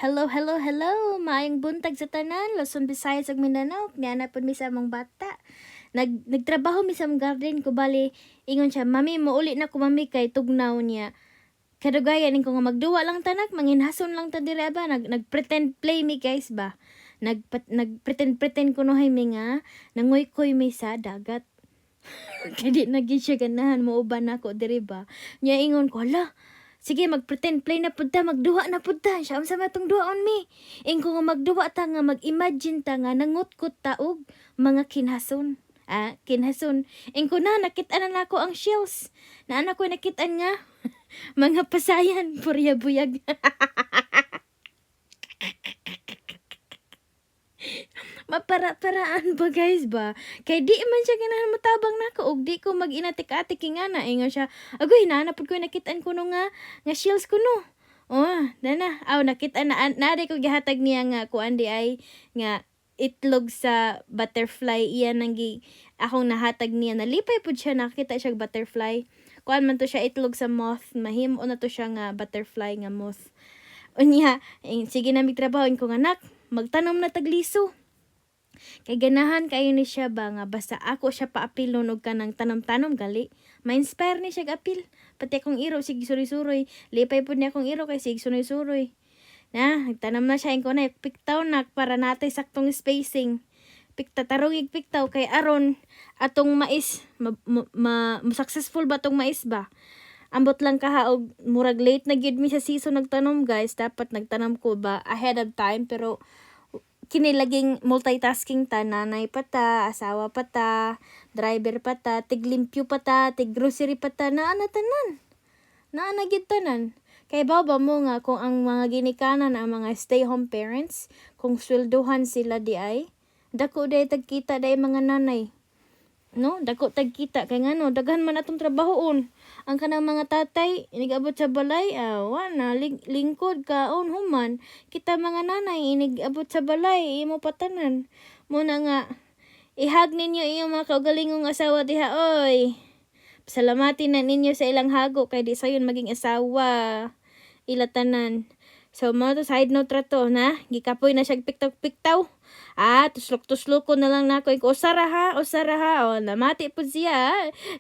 Hello, hello, hello. Maayong buntag sa tanan, Luzon, Visayas ug Mindanao. Niana pud mi sa among bata. Nagtrabaho mi sa among garden ko bali ingon siya, "Mami, mouli na ko mami kay tugnaw niya." Kadugayan ning ko nga magduwa lang tanak, manginhason lang ta diri ba. Nag-pretend play mi guys ba. Nagpretend kuno hay mi nga nangoy-koy mi sa dagat. Kaya di naging siya ganahan mo uban ako diri ba. Nya ingon ko, "Hala, sige mag-pretend play na pud ta, magduwa na pud ta. Siya unsa man tong duwaon mi?" Ingko nga magduwa ta nga mag-imagine ta nga nangutkot ta og mga kinhason. Kinhason. Ingko na nakita na nako ang shells. Na ko nakitaan nga mga pasayan, purya buyag. Mapara-paraan ba guys ba? Kay di man siya ganahan matabang nako og di ko mag-inatik-atik nga na ingon siya. Agoy nanapod ko nakitaan kuno nga shells kuno. Oh, dana. Nakita na ko gihatag niya nga kuan di ay nga itlog sa butterfly iyan nang akong nahatag niya. Nalipay pud siya nakita siya butterfly. Kuan man to siya itlog sa moth. Mahimo na to siya nga butterfly nga moth. Unya, sige na magtrabaho ko nga nak, magtanom na tagliso. Kay ganahan kayo ni siya ba nga basta ako siya paapilon og kanang tanom-tanom gali. Ma-inspire ni siya apil. Pati akong iro sig suroy-suroy. Lipay pud niya akong iro kay sig suroy-suroy. Nagtanam na siya ko na piktaw nak para natay saktong spacing. Tarong piktaw kay aron atong mais successful ba tong mais ba? Ambot lang kahaog murag late na gyud mi sa season nagtanom guys. Dapat nagtanom ko ba ahead of time pero kinilaging multitasking ta, nanay pa ta, asawa pa ta, driver pa ta, tiglimpyo pa ta, tiggrocery pa ta, tanan. Gyud tanan. Kay ba mo nga kung ang mga ginikanan ang mga stay-home parents, kung sweldohan sila di ay, dako day tagkita day mga nanay. No, dako tagkita kay ngano daghan man atong trabahoon. Ang kanang mga tatay inigabot sa balay, wana lingkod kaon human. Kita mga nanay inigabot sa balay imo patanan. Muna nga ihag ninyo iyong mga kaugalingong asawa diha oy. Salamatin na ninyo sa ilang hago kay di sayon maging asawa. Ilatanan. So, mo to side note rato na. Gikapoy na siya piktaw-piktaw. Tuslok-tuslok ko na lang nako. Usara ha. O, namati po siya.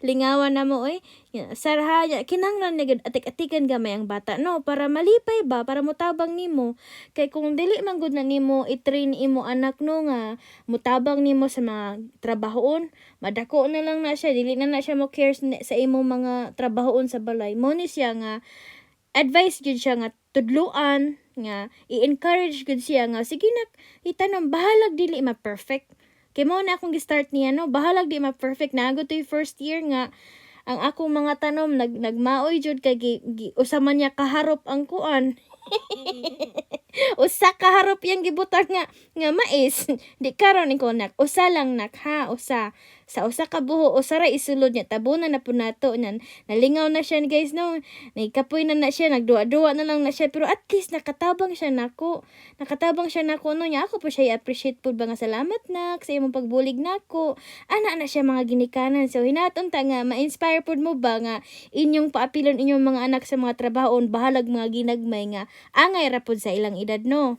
Lingawan na mo, oy. Usara ha. Kinanglan niya atik-atikan gamay ang bata, no? Para malipay ba? Para mutabang nimo. Kay kung dili man gud na nimo i-train imo anak no nga mutabang nimo sa mga trabahoon, madako na lang na siya. Dili na siya mo care sa imo mga trabahoon sa balay. Mo ni siya nga advice gud siya nga tudluan nga i-encourage gud siya nga sige nak itanom bahalag dili ma-perfect. Kay mo na akong gi-start niya no, bahalag di ma-perfect na to first year nga ang akong mga tanom nagmaoy jud kay usa man niya kaharop ang kuan. Usa kaharop yang gibutan nga mais. Di karon ko nak usa lang nak ha, usa. Sa usa ka buho usa ra isulod niya tabunan na pud nato nan. Nalingaw na siya guys no. Nagkapoy na siya, nagduwa-duwa na lang na siya pero at least nakatabang siya nako. Nakatabang siya nako no nya ako po siya i-appreciate pud ba nga salamat nak sa imong pagbulig nako. Ana na siya mga ginikanan. So hinaton ta nga ma-inspire pud mo ba nga inyong paapilon inyong mga anak sa mga trabahoon bahalag mga ginagmay nga angay ra pud sa ilang edad no.